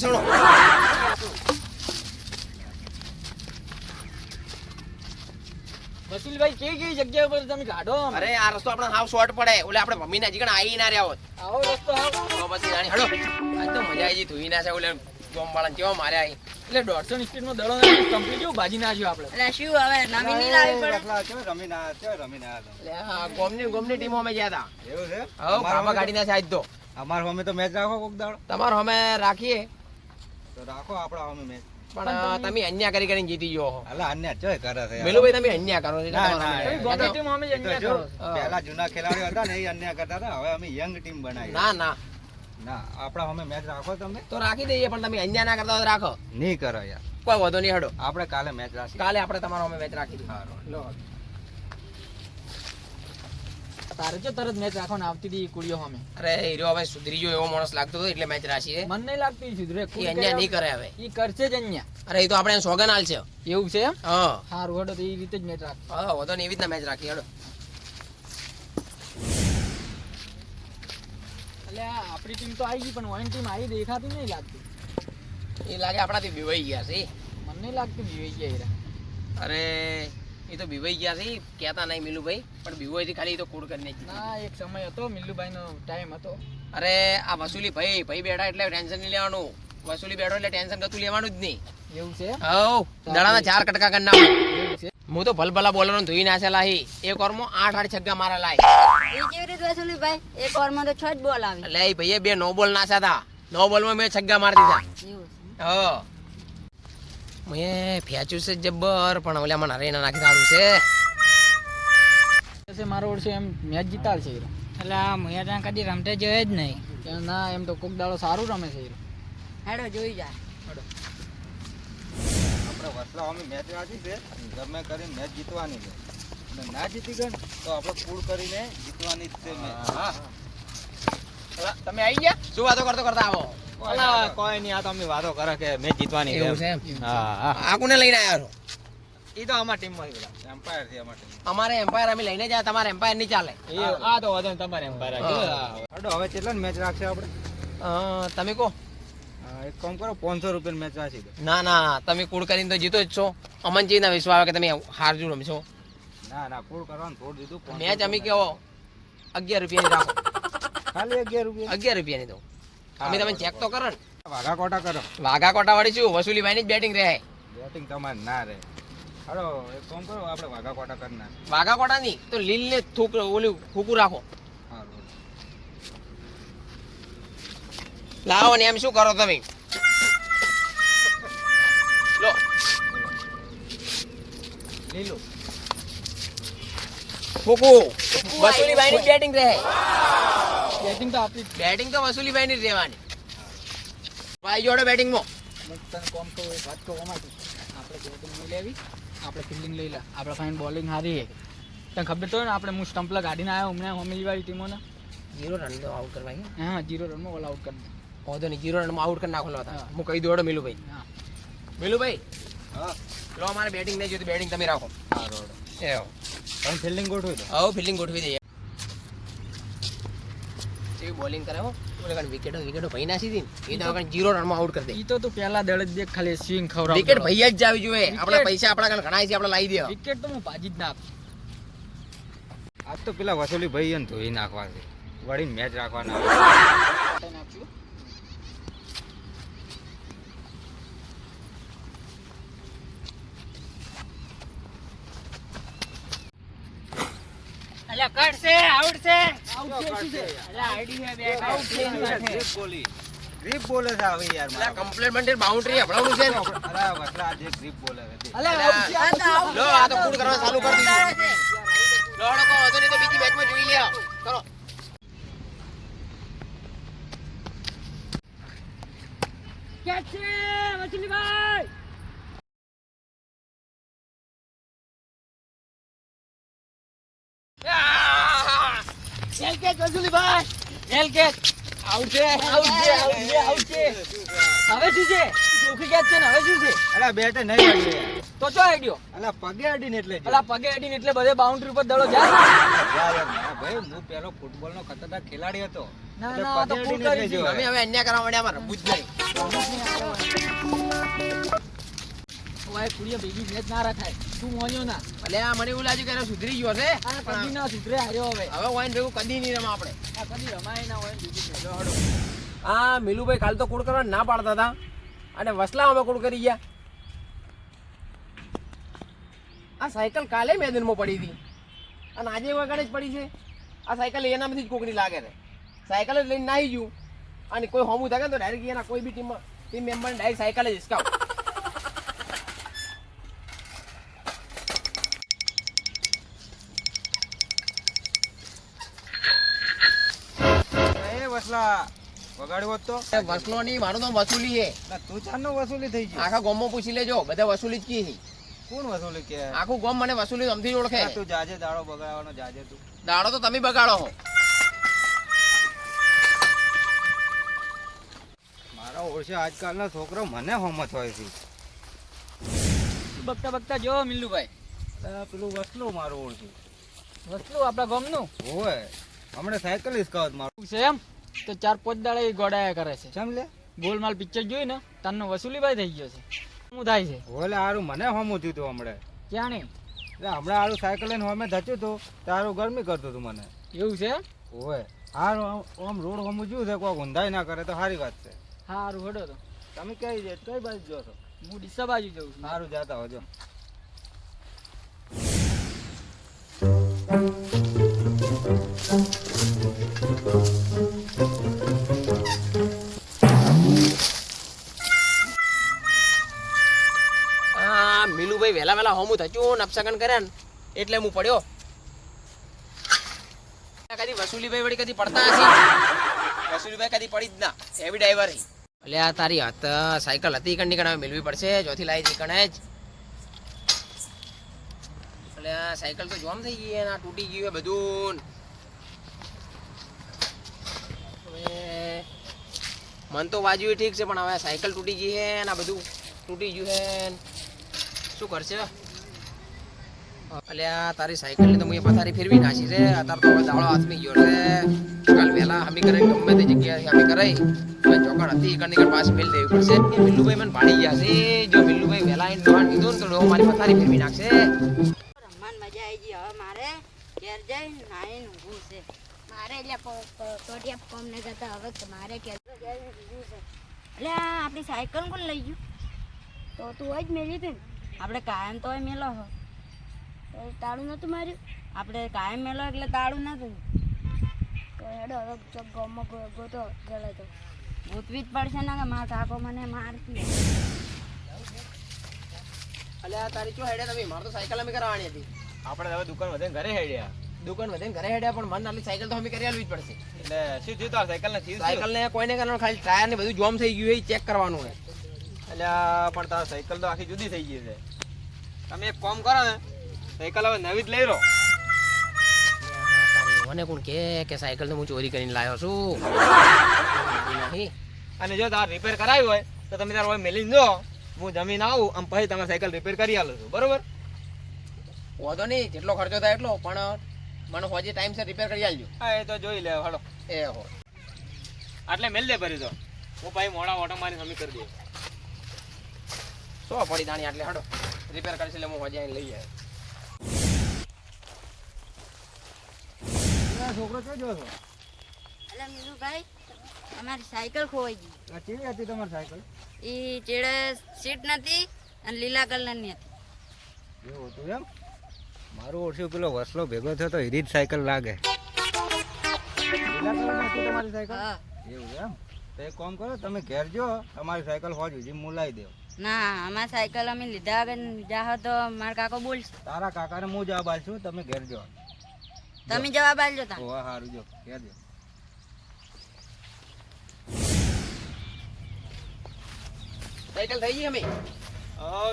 પાછળ વસુલભાઈ કઈ જગ્યા ઉપર તમે કાઢો? અરે આ રસ્તો આપણે હાવ શોર્ટ પડે ઓલે આપણે મમ્મી ના જીગણ આવી ના રહ્યા હોત આવો રસ્તો આવો. તો પછી રાણી હડો આજ તો મજા આવી ગઈ ધોઈ ના છે ઓલે ગોમ વાળા કેવા માર્યા અહીં એટલે 150 સ્પીડ નો દડો કમ્પ્લીટ જેવું ભાજી નાખ્યું આપણે. એટલે શું હવે નવી નહીં લાવી પડે? એટલે આ ગોમની ટીમો અમે ગયા હતા એવું છે? હવ બાબા ગાડી ના છે આજ તો અમાર સામે તો મેચ રાખો કોક દાડો તમારો અમે રાખીએ તો રાખો આપડા સામે મેચ. પણ તમે અન્યાય કરી કરીને જીતી ગયો છો અલા અન્ય ચોય કરે છે મેલુભાઈ તમે અન્યાય કરો છો એટલે ના, તમારા ના, સામે. તમે ગોમની ટીમ અમે જ એ તો અન્યાય જો, કરો છો. પહેલા જૂના ખેલાડીઓ હતા ને એ અન્ય કરતા હતા, હવે અમે યંગ ટીમ બનાવી. ના ના ના આપડા સામે મેચ રાખો તમે. તો રાખી દઈએ પણ તમે અન્યાય ના કરતા હોય તો રાખો નહીં કરો યાર, કોઈ વાંધો નહીં હડો આપણે કાલે મેચ રાખી. કાલે આપણે તમારો અમે મેચ રાખી દઈએ સારું. લો તારે જો તરત મેચ રાખવાને આવતી હતી કુડીઓ સામે. અરે હીરો હવે સુધરી ગયો એવો માણસ લાગતો હતો એટલે મેચ રાખીએ મન નહીં લાગતું સુધરે. એ અન્યાય નહીં કરે હવે ઈ કરશે જ અન્યા. અરે એ તો આપણે એને સોગન હાલ છે એવું છે એમ? હા સારું હેડો તો એ રીતે જ મેચ રાખ. હા વાંધો નહીં એવી રીતના મેચ રાખીએ હડો એટલે આપણી ટીમ તો આવી ગઈ પણ ઓન ટીમ આવી દેખાતી નહીં લાગતી. એ લાગે આપણાથી બીવાઈ ગયા છે મને નહીં લાગતું જીવી ગયા હીરા. અરે એ તો બીવાઈ ગયા છે કહેતા નહીં મિલુભાઈ પણ બીવાઈથી ખાલી એ તો કૂડ કરી નાખી ના એક સમય હતો મિલ્લુભાઈ નો ટાઈમ હતો. અરે આ વસૂલી ભાઈ બેઠા એટલે ટેન્શન નહીં લેવાનું વસૂલી બેઠો એટલે ટેન્શન કતું લેવાનું જ નહીં એવું છે? હવ દડાના 4 કટકા કરી નાખો એવું છે? હું તો ભલભલા બોલરો ધોઈ નાખેલા હી એક ઓવરમાં 8 છગ્ગા મારેલા એ કેવી રીતે વસુલી ભાઈ? એક ઓવરમાં તો 6 જ બોલ આવી. એટલે એ ભાઈએ 2 નો બોલ નાખ્યા હતા નો બોલમાં મેં છગ્ગા મારી દીધા એવું છે. હા મેં ફેંચ્યું છે જબ્બર પણ ઓલા મને હરેના નાખી સારું છે પછી મારો વર્ષે એમ મેચ જીતાડશે હીરો. એટલે આ મુયાદાન કદી રમતે જોયે જ નહીં. કે ના એમ તો કોક દાડો સારું રમે છે હીરો. હેડો જોઈ જા. આપણે વસલા સામે મેચ રાખી છે, ગમે કરીને મેચ જીતવાની છે. અને ના જીતી ગઈ ને તો આપણે પૂર કરીને જીતવાની જ છે મેચ. હા તમે આવી ગયા શું વાતો કરતા આવો અલા, કોઈ નહીં, આ તો અમે વાતો કરે કે મેચ જીતવાની છે એવું છે એમ. એમ? હા હા, આ કોને લઈને આવ્યા છો ઈ તો અમાર ટીમમાં એમ્પાયર છે અમાર ટીમ. અમારે એમ્પાયર અમે લઈને જાય તમારે એમ્પાયર નહીં ચાલે આ તો વધે તમારે એમ્પાયર હડો હવે કેટલા મેચ રાખશે આપણે? તમે કહો એક કામ કરો, 500 રૂપિયાની મેચ રાખી દો. ના ના તમે કૂડ કરીને તો જીતો જ છો અમન ના વિશ્વાસ આવે કે તમે હારજુ રમશો ના ના, પૂર કરવાનું થોડું દીધું. 500 મેચ અમે કેવો 11 રૂપિયાની રાખો ખાલી 11 રૂપિયા. 11 રૂપિયાની તો અમે તમે ચેક તો કરો ને વાઘા કોટા કરો. વાઘા કોટા વાળી શું વસૂલીભાઈ ની જ બેટિંગ રહે બેટિંગ તમારે ના રહે. હડો એક કામ કરો, આપણે વાઘા કોટા કરી નાખીએ. વાઘા કોટા ની તો લીલ ને થૂક ઓલું ફૂકું રાખો સારું. લાવો ને એમ શું કરો તમે લો લીલું. ફૂકું વસૂલીભાઈ ની બેટિંગ રહે બેટિંગ તો આપી બેટિંગ તો વસૂલીભાઈ ની જ રહેવાની ભાઈ જોડે બેટિંગ માં હું તને કોમ કહું એક વાત કહું અમારી આપણે બેટિંગ નહીં લેવી આપણે ફિલ્ડિંગ લઈ લે આપણે ફાઇન બોલિંગ હારી છે તને ખબર તો હોય ને આપણે હું સ્ટમ્પલા ગાડીને આવ્યો હમણાં ફેમિલીવાળી ટીમોને 0 રન તો આઉટ કરવા હા 0 રનમાં ઓલ આઉટ કરી દે. વાંધો નહીં 0 રનમાં આઉટ કરી નાખો લો હા. હું કહી દોડો મિલુભાઈ હા મિલુભાઈ હા લો અમારે બેટિંગ નહીં જોઈતી બેટિંગ તમે રાખો સારું. એ તમે ફિલ્ડિંગ ગોઠવી દો. આવો ફિલ્ડિંગ ગોઠવી દઈએ એવી બોલિંગ કરે હો ઓલે કાન વિકેટો ભઈ નાસી દી એ તો કાન 0 રનમાં આઉટ કરી દે ઈ તો તું પહેલા દળ જ દેખ ખાલી સ્વિંગ ખવડાવ વિકેટ ભઈ જ જાવી જોઈએ Wicket. આપણા પૈસા આપણા કાન ઘણા છે આપણે લાવી દે વિકેટ તો હું ભાજી જ ના આપું. આજ તો પેલા વસૂલી ભાઈ એને ધોઈ નાખવા છે, વળીને મેચ રાખવાના. તને આપ્યું. એટલે કટશે આઉટ છે. આઉટ છે, શું છે? એટલે આઈડી હે બે આઉટ છે, શું છે? ગ્રીપ બોલી. ગ્રીપ બોલે છે હવે યાર એટલે મારા. કમ્પ્લીમેન્ટરી બાઉન્ડ્રી હબળાવનું છે ને અલા વસલા આજે ગ્રીપ બોલે છે. અલા, આઉટ છે, આઉટ છે. લો આ તો કૂડ કરવા ચાલુ કરી દીધું લોડો કો હતો નહીં તો બીજી મેચમાં જોઈ લ્યો કરો કેચ છે વસુલીભાઈ. એલ કેચ વસુલીભાઈ. એલ કેચ. આઉટ છે, આઉટ છે, આઉટ છે, આઉટ છે. હવે શું છે? ચોખ્ખી કેચ છે ને હવે શું છે? અલા બેટે નહીં વાગ્યું યાર. તો ચો આઈડિયો. અલા પગે અડીને એટલે જ. અલા પગે અડીને એટલે બધે બાઉન્ડ્રી ઉપર દડો જાય. યાર, યાર, ભાઈ હું પેલો ફૂટબોલનો ખતરનાક ખેલાડી હતો. ના, એટલે ના, તો પજેડીને પૂર કરી લેજો દીધું. અમે હવે. હવે અન્યાય કરવા માંડ્યા, અમારે રમવું જ નહીં. ઓય કુડીએ ભેગી મેચ ના રખાય. તું મોન્યો ના. અલ્યા મને એવું લાગ્યું કે એને સુધરી ગયો છે આ પણ કદી ના સુધરે હાર્યો હવે. હવે વાઈન ભેગું કદી નહીં રમા આપણે. આ કદી રમાય ના હોય ને બીજું લો હડો. આ મિલુભાઈ કાલ તો કૂડ કરવા ના પાડતા હતા અને વસલા અમે કૂડ કરી ગયા. આ સાયકલ કાલે મેદાનમાં પડી હતી અને આજે વગાડે જ પડી છે. આ સાયકલ એનામાંથી જ કોકની લાગે છે. સાયકલ જ લઈને નાહી ગયું અને કોઈ હોમું થાય ને તો ડાયરેક્ટ એના કોઈ બી ટીમ મેમ્બરને ડાયરેક્ટ સાયકલ જ હિસકાવ. એ વસલા વગાડ્યો હોત તો વસલો નહીં, મારું નામ વસૂલી છે. ના, તું ચારનો વસૂલી થઈ ગયો. આખા ગામમાં પૂછી લેજો, બધા વસૂલી જ કી છે. કોણ વસૂલી કે? આખું ગામ મને વસૂલી અમથી જ ઓળખે. તું જાજે દાડો બગાડવાનો જાજે તું. દાડો તો તમે બગાડો છો. મારા ઓળશે આજકાલનો છોકરો મને હોમત હોય છે. બગતા બગતા જો મિલ્લુભાઈ. પેલું વસલું મારું ઓળશે. વસ્તુ આપણા ગામનું હોય હમણાં સાયકલ હિસકાવત મારું. છે એમ તો 4-5 દાડા એ ગોડાયા કરે છે. ચમ લે ગોલમાલ પિક્ચર જોઈ ને તારનો વસૂલીભાઈ થઈ ગયો છે. શું થાય છે ઓલે હારું મને હોમું થયું તું હમણાં. ક્યાં નહીં એટલે હમણાં હારું સાયકલ લઈને હોમે ધચ્યું તું તારું ગરમી કરતું હતું મને. એવું છે. હોય હારું આમ રોડ હોમું જોયું છે કોઈ ઊંધાઈ ના કરે તો સારી વાત છે. સારું હેડો તો તમે કઈ બાજુ જો છો? હું ડીસા બાજુ જઉં છું. સારું જાતા હોજો. આ મિલુભાઈ વહેલા વહેલા હોમું થયું નપસગન કર્યા ને એટલે હું પડ્યો. કદી વસૂલીભાઈ વળી કદી પડતા નથી. વસૂલીભાઈ કદી પડી જ ના, હેવી ડ્રાઈવર. અલ્યા તારી હાથ સાયકલ હતી કણ નીકળ મેળવી પડશે. જોથી લાવી હતી કણે જ. અલ્યા સાયકલ તો જોમ થઈ ગઈ ને આ તૂટી ગયું હે બધું. હવે મન તો વાજ્યું ઠીક છે પણ હવે સાયકલ તૂટી ગઈ હે ને આ બધું તૂટી ગયું હે. શું કરશે? અલ્યા તારી સાયકલની તો મુએ પથારી ફેરવી નાખી છે. અત્યારે તો હવે દાડો હાથમી ગયો છે. કાલ વહેલા હમી કરાઈ ગમે તે જગ્યાએ હમી કરાઈ ચોકડ હતી કણ પાછી મેલ દેવી પડશે. એ મિલ્લુભાઈ મને ભાડી ગયા છે. જો મિલ્લુભાઈ વહેલા આવીને દોહાણ કીધું ને તો ડોહો મારી પથારી ફેરવી નાખશે. રમવાની મજા આવી ગઈ. હવે મારે ઘેર જઈને નાઈને ઊંઘવું છે. મારે એટલે ટોટિયા કોમ ને કરતા હવે મારે ઘેર જઈને ઊંઘવું છે. એટલે આપણી સાયકલ કોણ લઈ ગયું? તો તું હોય જ મેલી હતી ને. આપણે કાયમ તો હોય મેલો હો તો તાળું નહોતું માર્યું. આપણે કાયમ મેલો એટલે તાળું નહોતું. તો હેડો હવે ચોક ગામમાં ગોતો ગળે તો ગોતવી જ પડશે ને કે મારા કાકો મને મારતી. અલ્યા તારી ચો હેડ્યા તમે? મારે તો સાયકલ અમે કરાવવાની હતી. આપણે હવે દુકાન વધે ઘરે હેડ્યા. દુકાન વધે ઘરે હેડ્યા પણ મને આટલી સાયકલ તો અમે કરી આલવી જ પડશે. એટલે શું થયું તાર સાયકલ ને સાયકલ ને કોઈને કરવાનું ખાલી ટાયર ને બધું જોમ થઈ ગયું એ ચેક કરવાનું છે. એટલે પણ તાર સાયકલ તો આખી જુદી થઈ ગઈ છે. તમે એક કામ કરો ને સાયકલ હવે નવી જ લઈ લો. મને કોણ કે સાયકલ તો હું ચોરી કરીને લાવ્યો છું. નહીં અને જો તાર રિપેર કરાવી હોય તો તમે તાર હવે મેલીને જો હું જમીન આવું આમ પછી તમારે સાયકલ રિપેર કરી આલો છું બરોબર. વાંધો નહીં જેટલો ખર્ચો થાય એટલો પણ મને હોજે ટાઈમસર રિપેર કરી આલજો. હા એ તો જોઈ લે હાલો. એ હો આટલે મેલ દે ભરી તો હું ભાઈ મોડા ઓટો મારી સમી કરી દઉં. સો પડી દાણી આટલે હડો રિપેર કરશે એટલે હું હોજે આવીને લઈ જાય. છોકરો ક્યાં જો છો? એટલે મીનુભાઈ અમારી સાયકલ ખોવાઈ ગઈ. આ કેવી હતી તમારી સાયકલ? એ ચેડે સીટ નથી અને લીલા કલરની હતી. એવું હતું એમ? મારું ઓળખ્યું પેલો વસલો ભેગો થયો તો એરી જ સાયકલ લાગે. લીલા કલરની હતી તમારી સાયકલ? હા. એવું એમ? તો એક કામ કરો તમે ઘેર જો તમારી સાયકલ હોજ હજી મુલાઈ દેવ. ના અમારી સાયકલ અમે લીધા વગર જાહો તો મારા કાકો બોલશે. તારા કાકાને હું જવાબ આલશું તમે ઘેર જો. તમે જવાબ આલજો તા. ઓવા સારું જો ઘેર જો. સાયકલ થઈ ગઈ અમે.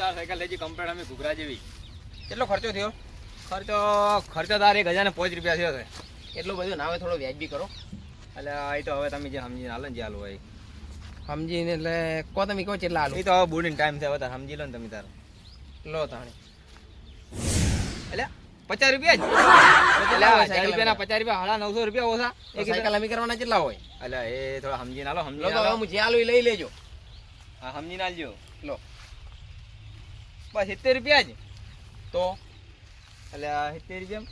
તાર સાયકલ લેજી કમ્પ્લેટ અમે ઘૂઘરા જેવી. કેટલો ખર્ચો થયો? ખર્ચો તાર 1005 રૂપિયા થયો છે. એટલું બધું ના આવે થોડો વ્યાજબી કરો. એટલે એ તો હવે તમે જે સમજીને હાલો ને જે હાલવું હોય. સમજીને એટલે કહો તમે કહો કેટલા આલું. એ તો હવે બોર્ડિંગ ટાઈમ છે હવે તાર સમજી લો ને તમે તાર. લો તાણે. એટલે 50 રૂપિયા જ અલ્યા, સાયકલ 1000 રૂપિયાના 50 રૂપિયા હાડા 900 રૂપિયા ઓછા તો સાયકલ અમે કરવાના કેટલા હોય અલ્યા એ થોડા સમજી ના લો સમજી લો તો ના હવે લો હું જે આલું એ લઈ લેજો હા સમજી ના લ્યો લો બસ 70 રૂપિયા જ તો અલ્યા 70 રૂપિયા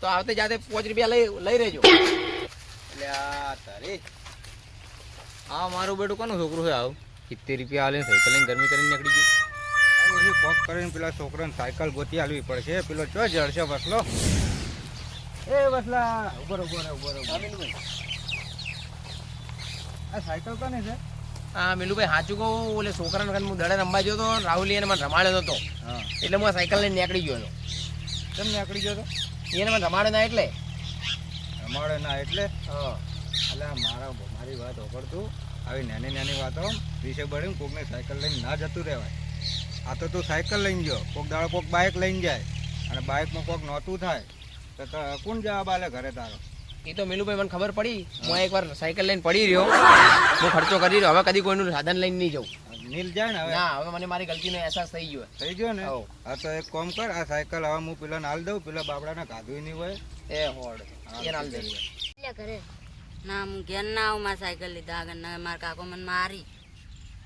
તો આવતે જાતે 5 રૂપિયા લઈ રહેજો અલ્યા તારી આ મારું બેટું કોનું છોકરું છે આવું 70 રૂપિયા આલે સાયકલ લઈને ગરમી કરીને નીકળી ગયું હવે કોક કરીને પેલા છોકરાને સાયકલ ગોતી આલવી પડશે પેલો ચો જડશે વસલો એ વસલા ઉભો આ સાયકલ કોને છે હા મિલુભાઈ સાચું કહું ઓલે છોકરાને કાન હું દડે રમવા ગયો હતો રાહુલી એને મને રમાડ્યો હતો હા એટલે હું આ સાયકલ લઈને નીકળી ગયો હતો કેમ નીકળી ગયો તો એને મને રમાડે ના એટલે અમારે ના એટલે હા અલ્યા મારી વાત ઓગળતું આવી નાની વાતો વિશે બળ્યું કોકને સાયકલ લઈને ના જતું રહેવાય આ તો તું સાયકલ લઈને ગયો કોક દાડો કોક બાઇક લઈને જાય અને બાઇકમાં કોક નહોતું થાય તો કોણ જવાબ આલે ઘરે તારો એ તો મિલુભાઈ મને ખબર પડી હું એકવાર સાયકલ લઈને પડી રહ્યો હું ખર્ચો કરી રહ્યો હવે કદી કોઈનું સાધન લઈને નહીં જાઉં નીલ જાય ને હવે ના હવે મને મારી ગલતીનો અહેસાસ થઈ ગયો થઈ ગયો ને હઉ. હા તો એક કામ કર આ સાયકલ હવે હું પેલા નાલ દઉં પેલા બાબડાને કાઢું નહીં હોય એ હોડ એ નાલ દે એટલે કરે ના હું ઘેર ના આવું મારી સાયકલ લીધા આગળ ના મારા કાકો મને મારી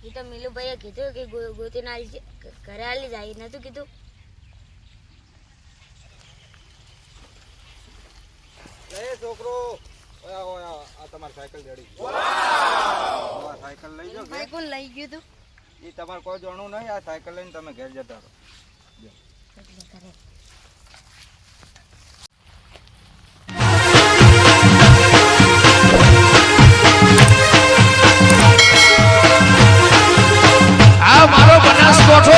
એ તો મિલુભાઈએ કીધું કે ગોતીને આલી ઘરે આલી જાય નતું કીધું એ છોકરો ઓયા આ તમારી સાયકલ જડી સાયકલ લઈ જાઓ ભાઈ કોણ લઈ ગયું તું એ તમારે કોઈ જાણવું નહીં આ સાયકલ લઈને તમે ઘેર જતા રહો એટલે કરે આ મારો બનાસકોઠો